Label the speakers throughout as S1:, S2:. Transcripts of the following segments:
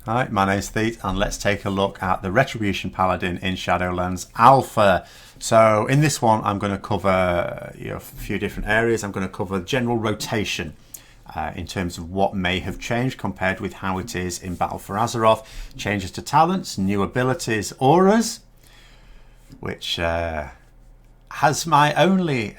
S1: Hi, my name's Thete, and let's take a look at the Retribution Paladin in Shadowlands Alpha. So in this one, I'm going to cover a few different areas. I'm going to cover general rotation in terms of what may have changed compared with how it is in Battle for Azeroth. Changes to talents, new abilities, auras, which has my only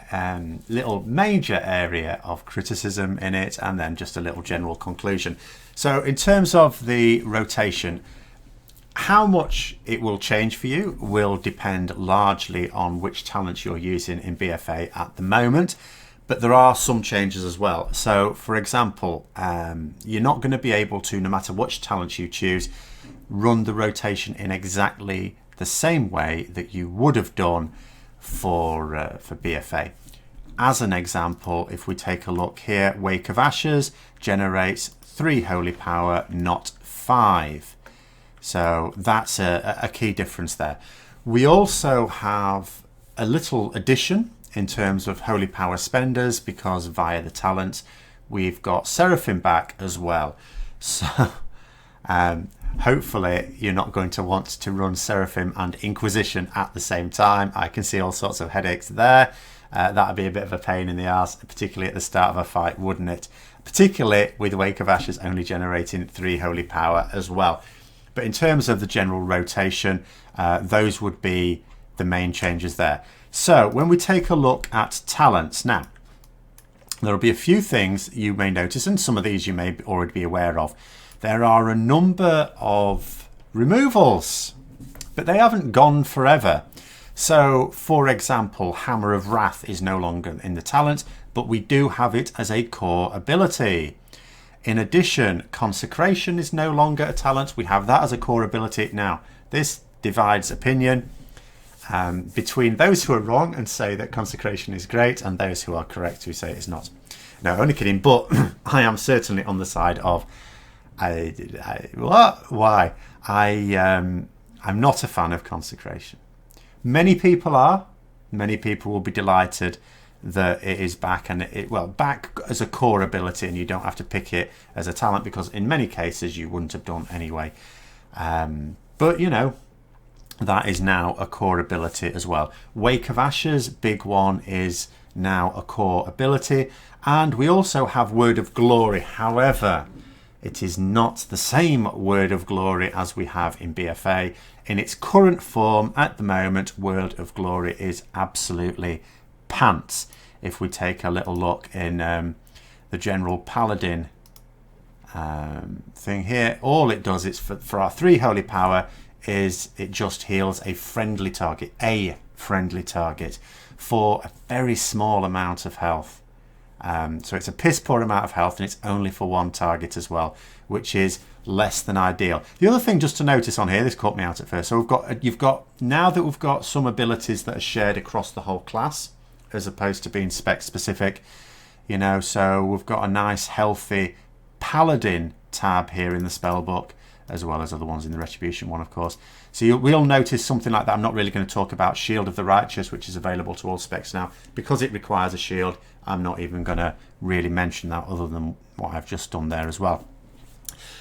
S1: little major area of criticism in it, and then just a little general conclusion. So in terms of the rotation, how much it will change for you will depend largely on which talents you're using in BFA at the moment, but there are some changes as well. So for example, you're not going to be able to, no matter which talents you choose, run the rotation in exactly the same way that you would have done for BFA. As an example, if we take a look here, Wake of Ashes generates 3 holy power, not 5. So that's a key difference there. We also have a little addition in terms of holy power spenders, because via the talent we've got Seraphim back as well. So hopefully you're not going to want to run Seraphim and Inquisition at the same time. I can see all sorts of headaches there. That would be a bit of a pain in the arse, particularly at the start of a fight, wouldn't it? Particularly with Wake of Ashes only generating 3 holy power as well. But in terms of the general rotation, those would be the main changes there. So when we take a look at talents now, there will be a few things you may notice, and some of these you may already be aware of. There are a number of removals, but they haven't gone forever. So, for example, Hammer of Wrath is no longer in the talent, but we do have it as a core ability. In addition, Consecration is no longer a talent. We have that as a core ability. Now, this divides opinion between those who are wrong and say that Consecration is great, and those who are correct who say it's not. No, only kidding, but I am certainly on the side of why? I'm not a fan of Consecration. Many people are. Many people will be delighted that it is back, and back as a core ability, and you don't have to pick it as a talent, because in many cases you wouldn't have done anyway. But you know, that is now a core ability as well. Wake of Ashes, big one, is now a core ability, and we also have Word of Glory. However, it is not the same Word of Glory as we have in BFA. In its current form at the moment, Word of Glory is absolutely pants. If we take a little look in the general Paladin thing here, all it does is for our 3 holy power is it just heals a friendly target for a very small amount of health. So it's a piss poor amount of health, and it's only for 1 target as well, which is less than ideal. The other thing just to notice on here, this caught me out at first. So now that we've got some abilities that are shared across the whole class, as opposed to being spec specific, so we've got a nice healthy Paladin tab here in the spell book, as well as other ones in the Retribution one, of course. So we'll notice something like that. I'm not really going to talk about Shield of the Righteous, which is available to all specs now. Because it requires a shield, I'm not even going to really mention that, other than what I've just done there as well.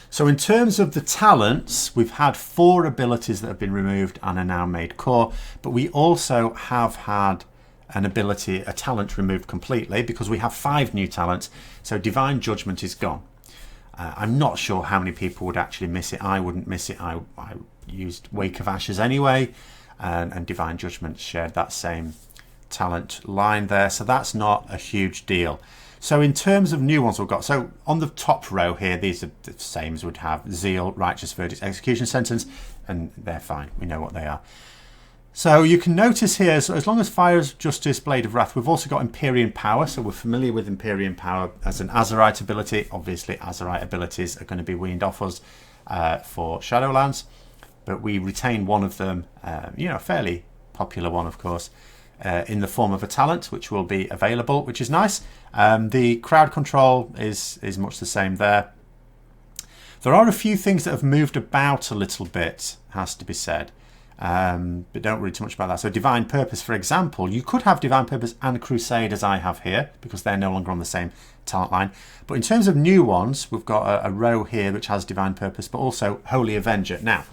S1: So in terms of the talents, we've had 4 abilities that have been removed and are now made core, but we also have had a talent removed completely, because we have 5 new talents. So Divine Judgment is gone. I'm not sure how many people would actually miss it. I wouldn't miss it. I used Wake of Ashes anyway, and Divine Judgment shared that same talent line there, so that's not a huge deal. So in terms of new ones we've got, so on the top row here, these are the same as would have Zeal, Righteous Verdict, Execution Sentence, and they're fine. We know what they are. So you can notice here, so as long as Fire's Justice, Blade of Wrath, we've also got Empyrean Power. So we're familiar with Empyrean Power as an Azerite ability. Obviously, Azerite abilities are going to be weaned off us for Shadowlands, but we retain one of them, a fairly popular one, of course, in the form of a talent, which will be available, which is nice. The crowd control is much the same there. There are a few things that have moved about a little bit, has to be said. But don't worry too much about that. So Divine Purpose, for example, you could have Divine Purpose and Crusade, as I have here, because they're no longer on the same talent line. But in terms of new ones, we've got a row here which has Divine Purpose, but also Holy Avenger. Now,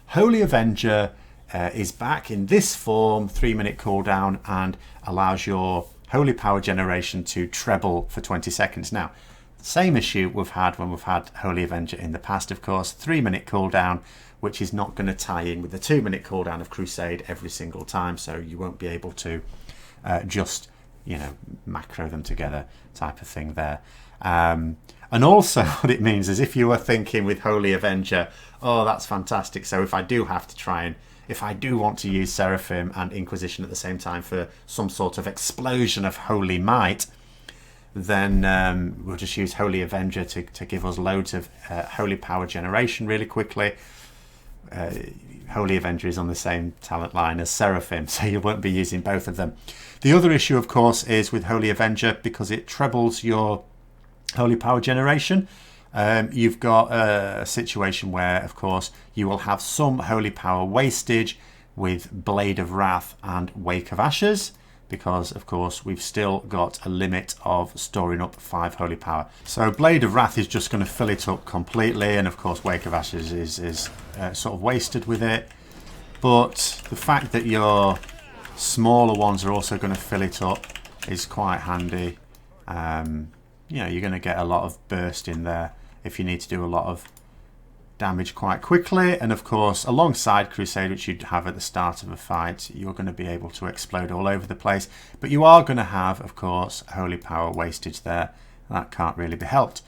S1: Holy Avenger is back in this form, 3-minute cooldown, and allows your holy power generation to treble for 20 seconds. Now, same issue we've had when we've had Holy Avenger in the past, of course, 3-minute cooldown, which is not going to tie in with the 2-minute cooldown of Crusade every single time, so you won't be able to just, you know, macro them together type of thing there. And also what it means is if you were thinking with Holy Avenger, oh, that's fantastic, so if I do have to try and, if I do want to use Seraphim and Inquisition at the same time for some sort of explosion of holy might, then we'll just use Holy Avenger to give us loads of holy power generation really quickly. Holy Avenger is on the same talent line as Seraphim, so you won't be using both of them. The other issue, of course, is with Holy Avenger, because it trebles your holy power generation. You've got a situation where, of course, you will have some holy power wastage with Blade of Wrath and Wake of Ashes, because, of course, we've still got a limit of storing up 5 holy power. So Blade of Wrath is just going to fill it up completely, and, of course, Wake of Ashes is sort of wasted with it. But the fact that your smaller ones are also going to fill it up is quite handy. You know, you're going to get a lot of burst in there if you need to do a lot of damage quite quickly. And of course, alongside Crusade, which you'd have at the start of a fight, you're going to be able to explode all over the place. But you are going to have, of course, holy power wastage there. That can't really be helped.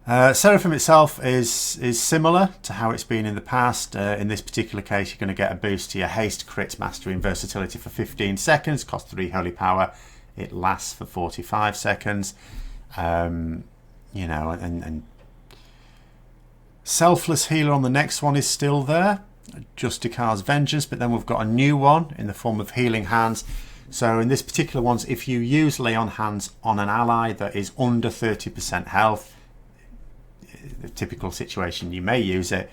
S1: Seraphim itself is similar to how it's been in the past. In this particular case, you're going to get a boost to your haste, crit, mastery and versatility for 15 seconds, cost 3 holy power. It lasts for 45 seconds. You know, and Selfless Healer on the next one is still there, Justicar's Vengeance, but then we've got a new one in the form of Healing Hands. So in this particular one, if you use Lay on Hands on an ally that is under 30% health, the typical situation you may use it,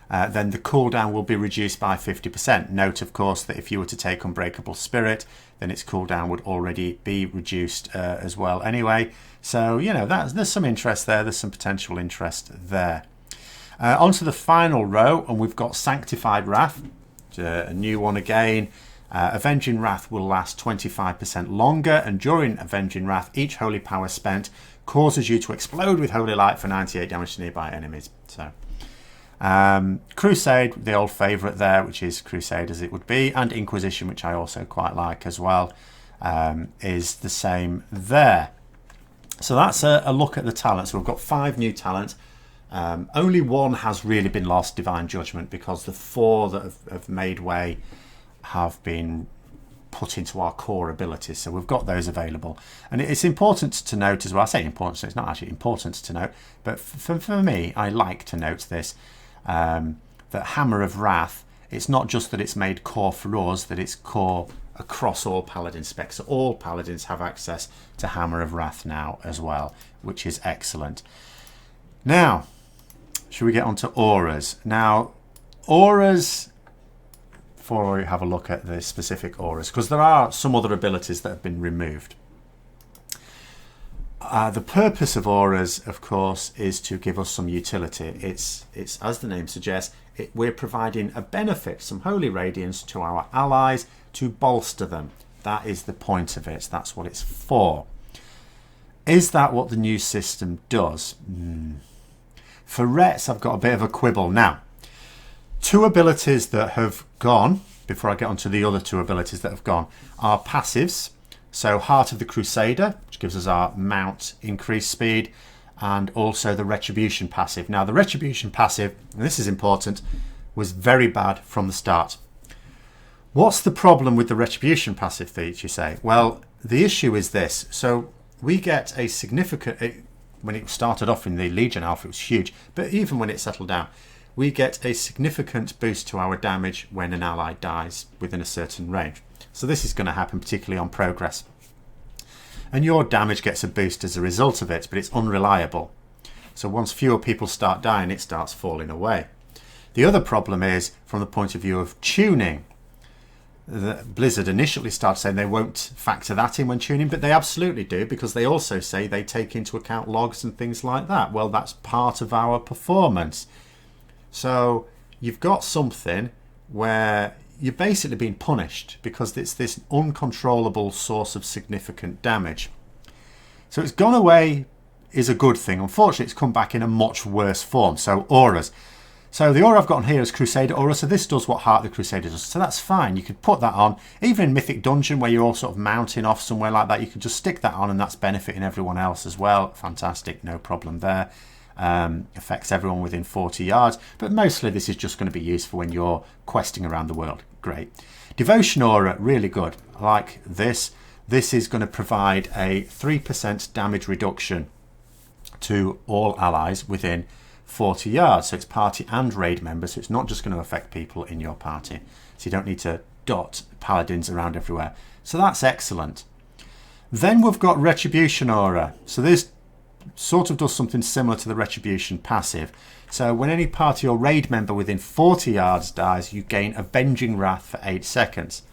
S1: then the cooldown will be reduced by 50%. Note, of course, that if you were to take Unbreakable Spirit, then its cooldown would already be reduced as well anyway. So, you know, there's some interest there. There's some potential interest there. On to the final row, and we've got Sanctified Wrath, a new one again. Avenging Wrath will last 25% longer, and during Avenging Wrath, each holy power spent causes you to explode with holy light for 98 damage to nearby enemies. So, Crusade, the old favourite there, which is Crusade as it would be, and Inquisition, which I also quite like as well, is the same there. So that's a look at the talents. So we've got 5 new talents. Only one has really been lost, Divine Judgment, because the 4 that have made way have been put into our core abilities. So we've got those available. And it's important to note as well, I say important, so it's not actually important to note, but for me, I like to note this, that Hammer of Wrath, it's not just that it's made core for us, that it's core across all Paladin specs. So all Paladins have access to Hammer of Wrath now as well, which is excellent. Now, should we get on to auras? Now, auras, before we have a look at the specific auras, because there are some other abilities that have been removed. The purpose of auras, of course, is to give us some utility. It's as the name suggests, we're providing a benefit, some holy radiance to our allies to bolster them. That is the point of it. That's what it's for. Is that what the new system does? For Rets, I've got a bit of a quibble. Now, 2 abilities that have gone, before I get onto the other 2 abilities that have gone, are passives. So Heart of the Crusader, which gives us our mount increased speed, and also the Retribution passive. Now, the Retribution passive, and this is important, was very bad from the start. What's the problem with the Retribution passive, Thete, you say? Well, the issue is this. So we get a significant, when it started off in the Legion Alpha, it was huge, but even when it settled down, we get a significant boost to our damage when an ally dies within a certain range. So this is going to happen particularly on progress. And your damage gets a boost as a result of it, but it's unreliable. So once fewer people start dying, it starts falling away. The other problem is from the point of view of tuning. Blizzard initially started saying they won't factor that in when tuning, but they absolutely do, because they also say they take into account logs and things like that. Well, that's part of our performance. So you've got something where you're basically being punished because it's this uncontrollable source of significant damage. So it's gone away is a good thing. Unfortunately, it's come back in a much worse form. So auras. So the aura I've got on here is Crusader Aura. So this does what Heart of the Crusader does. So that's fine. You could put that on. Even in Mythic Dungeon, where you're all sort of mounting off somewhere like that, you could just stick that on and that's benefiting everyone else as well. Fantastic. No problem there. Affects everyone within 40 yards. But mostly this is just going to be useful when you're questing around the world. Great. Devotion Aura, really good. I like this. This is going to provide a 3% damage reduction to all allies within 40 yards. So it's party and raid members. So it's not just going to affect people in your party. So you don't need to dot paladins around everywhere. So that's excellent. Then we've got Retribution Aura. So this sort of does something similar to the Retribution passive. So when any party or raid member within 40 yards dies, you gain Avenging Wrath for 8 seconds.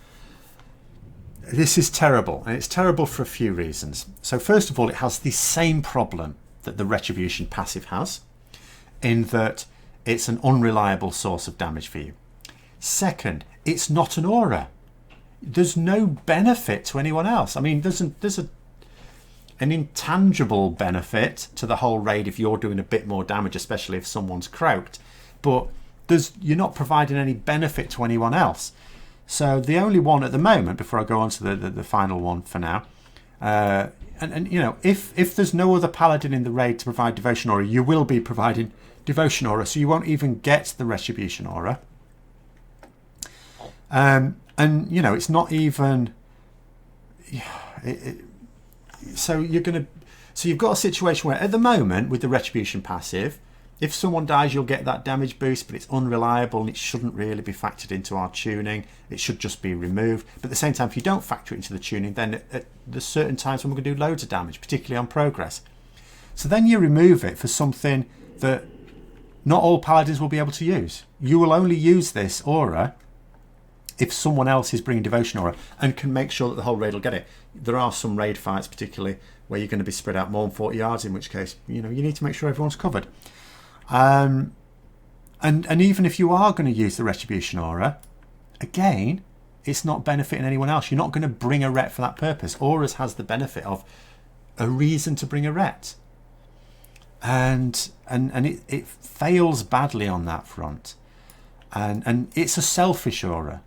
S1: This is terrible, and it's terrible for a few reasons. So first of all, it has the same problem that the Retribution passive has, in that it's an unreliable source of damage for you. Second, it's not an aura. There's no benefit to anyone else. I mean, there's an intangible benefit to the whole raid if you're doing a bit more damage, especially if someone's crouched, but you're not providing any benefit to anyone else. So the only one at the moment, before I go on to the final one for now, and you know, if there's no other paladin in the raid to provide Devotion Aura, you will be providing Devotion Aura, so you won't even get the Retribution Aura. And you know, it's not even. So you've got a situation where at the moment with the Retribution passive, if someone dies, you'll get that damage boost, but it's unreliable and it shouldn't really be factored into our tuning. It should just be removed. But at the same time, if you don't factor it into the tuning, then at there's certain times when we're going to do loads of damage, particularly on progress. So then you remove it for something that not all paladins will be able to use. You will only use this aura if someone else is bringing Devotion Aura and can make sure that the whole raid will get it. There are some raid fights, particularly where you're going to be spread out more than 40 yards, in which case, you know, you need to make sure everyone's covered. And even if you are going to use the Retribution Aura, again, it's not benefiting anyone else. You're not going to bring a Ret for that purpose. Auras has the benefit of a reason to bring a Ret. And it fails badly on that front. And it's a selfish aura.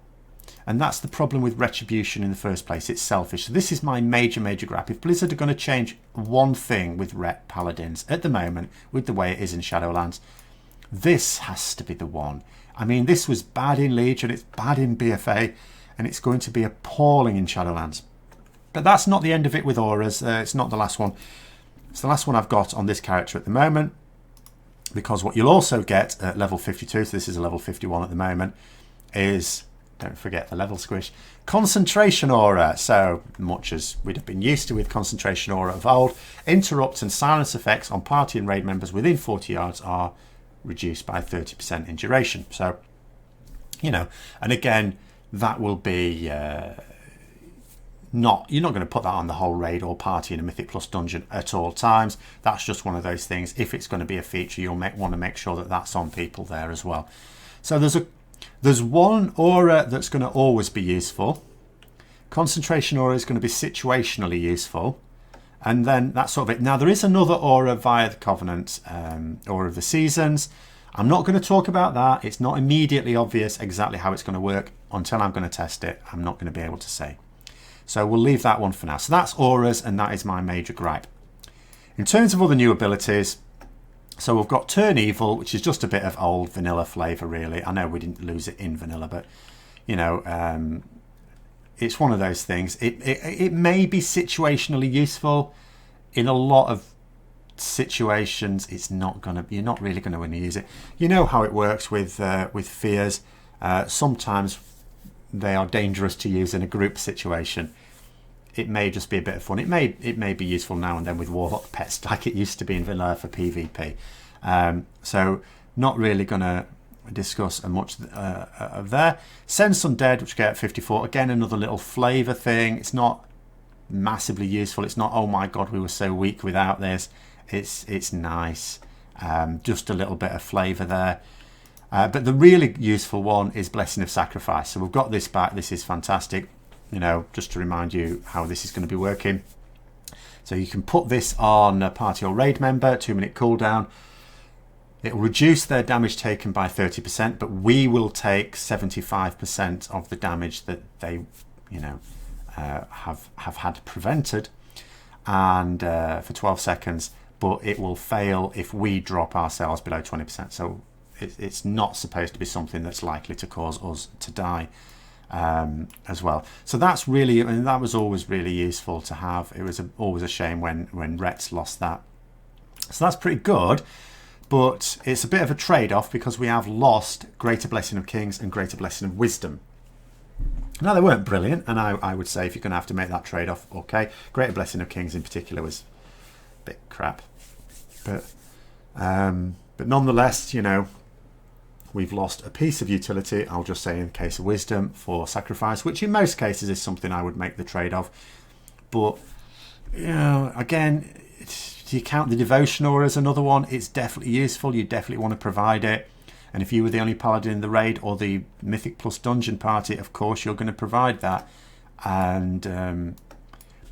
S1: And that's the problem with Retribution in the first place. It's selfish. So this is my major gripe. If Blizzard are going to change one thing with Ret Paladins at the moment, with the way it is in Shadowlands, this has to be the one. I mean, this was bad in Legion, it's bad in BFA, and it's going to be appalling in Shadowlands. But that's not the end of it with auras. It's not the last one. It's the last one I've got on this character at the moment, because what you'll also get at level 52, so this is a level 51 at the moment, is, don't forget the level squish, Concentration Aura. So much as we'd have been used to with Concentration Aura of old, interrupt and silence effects on party and raid members within 40 yards are reduced by 30% in duration. So, you know, and again, that will be you're not going to put that on the whole raid or party in a Mythic Plus dungeon at all times. That's just one of those things. If it's going to be a feature, you'll want to make sure that that's on people there as well. So there's one aura that's going to always be useful. Concentration Aura is going to be situationally useful. And then that's sort of it. Now, there is another aura via the Covenant, Aura of the Seasons. I'm not going to talk about that. It's not immediately obvious exactly how it's going to work. Until I'm going to test it, I'm not going to be able to say. So we'll leave that one for now. So that's auras, and that is my major gripe. In terms of other new abilities, so we've got Turn Evil, which is just a bit of old vanilla flavour, really. I know we didn't lose it in vanilla, but, you know, it's one of those things. It may be situationally useful. In a lot of situations, you're not really going to want to use it. You know how it works with fears. Sometimes they are dangerous to use in a group situation. It may just be a bit of fun. It may be useful now and then with Warlock pets, like it used to be in vanilla for PvP. So not really going to discuss much of there. Sense Undead, which we get at 54. Again, another little flavour thing. It's not massively useful. It's not, oh my god, we were so weak without this. It's nice. Just a little bit of flavour there. But the really useful one is Blessing of Sacrifice. So we've got this back. This is fantastic. You know, just to remind you how this is going to be working. So you can put this on a party or raid member, 2-minute cooldown. It will reduce their damage taken by 30%, but we will take 75% of the damage that they, you know, have had prevented, and for 12 seconds. But it will fail if we drop ourselves below 20%. So it's not supposed to be something that's likely to cause us to die. As well. So that's really, I mean, that was always really useful to have. It was always a shame when Rets lost that. So that's pretty good, but it's a bit of a trade-off because we have lost Greater Blessing of Kings and Greater Blessing of Wisdom. Now, they weren't brilliant, and I would say if you're going to have to make that trade-off, okay. Greater Blessing of Kings in particular was a bit crap. But nonetheless, you know, we've lost a piece of utility, I'll just say in the case of Wisdom, for Sacrifice, which in most cases is something I would make the trade-off. But, you know, again, do you count the Devotion Aura as another one? It's definitely useful. You definitely want to provide it. And if you were the only Paladin in the raid or the Mythic Plus Dungeon party, of course, you're going to provide that. And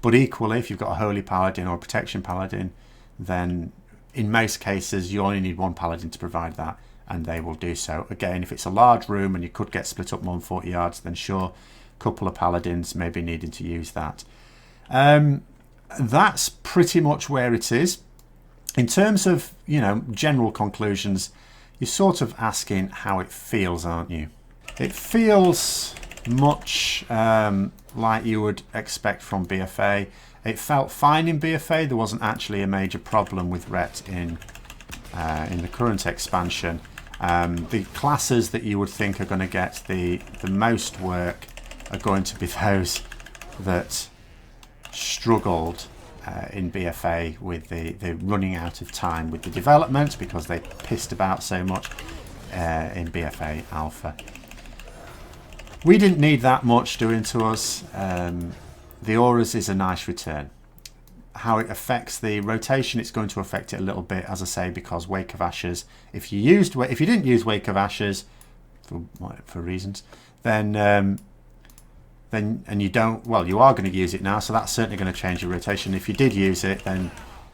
S1: but equally, if you've got a Holy Paladin or a Protection Paladin, then in most cases, you only need one Paladin to provide that. And they will do so. Again, if it's a large room and you could get split up more than 40 yards, then sure, a couple of Paladins may be needing to use that. That's pretty much where it is. In terms of, you know, general conclusions, you're sort of asking how it feels, aren't you? It feels much like you would expect from BFA. It felt fine in BFA. There wasn't actually a major problem with Ret in the current expansion. The classes that you would think are going to get the most work are going to be those that struggled in BFA with the running out of time with the development because they pissed about so much in BFA Alpha. We didn't need that much doing to us. The Auras is a nice return. How it affects the rotation, it's going to affect it a little bit, as I say, because Wake of Ashes, if you didn't use Wake of Ashes for reasons, then and you don't, well, you are going to use it now, so that's certainly going to change your rotation. If you did use it, then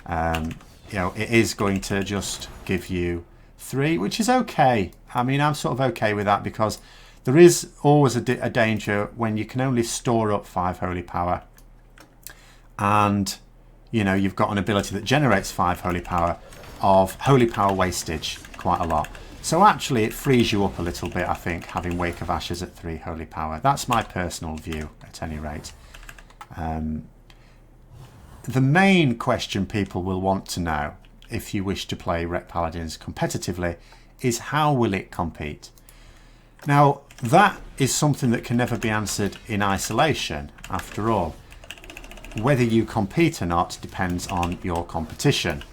S1: you know, it is going to just give you 3, which is okay. I mean, I'm sort of okay with that because there is always a danger when you can only store up 5 Holy Power, and you know, you've got an ability that generates 5 Holy Power of Holy Power wastage quite a lot. So actually it frees you up a little bit, I think, having Wake of Ashes at 3 Holy Power. That's my personal view, at any rate. The main question people will want to know, if you wish to play Ret Paladins competitively, is how will it compete? Now, that is something that can never be answered in isolation, after all. Whether you compete or not depends on your competition.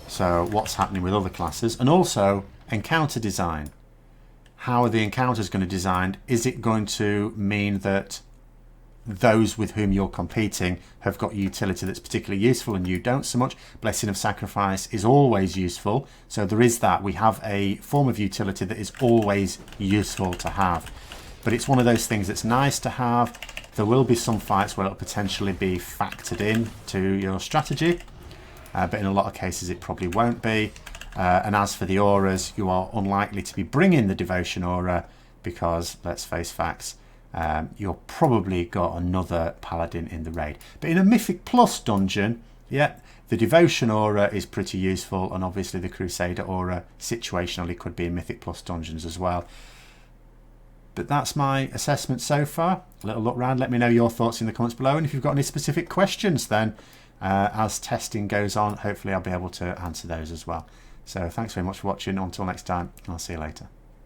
S1: So what's happening with other classes, and also encounter design. How are the encounters going to be designed? Is it going to mean that those with whom you're competing have got utility that's particularly useful and you don't so much? Blessing of Sacrifice is always useful, so there is that. We have a form of utility that is always useful to have, but it's one of those things that's nice to have. There will be some fights where it'll potentially be factored in to your strategy, but in a lot of cases it probably won't be. And as for the auras, you are unlikely to be bringing the Devotion Aura because, let's face facts, you've probably got another Paladin in the raid. But in a Mythic Plus dungeon, yeah, the Devotion Aura is pretty useful, and obviously the Crusader Aura situationally could be in Mythic Plus dungeons as well. But that's my assessment so far. A little look round. Let me know your thoughts in the comments below. And if you've got any specific questions, then as testing goes on, hopefully I'll be able to answer those as well. So thanks very much for watching. Until next time, I'll see you later.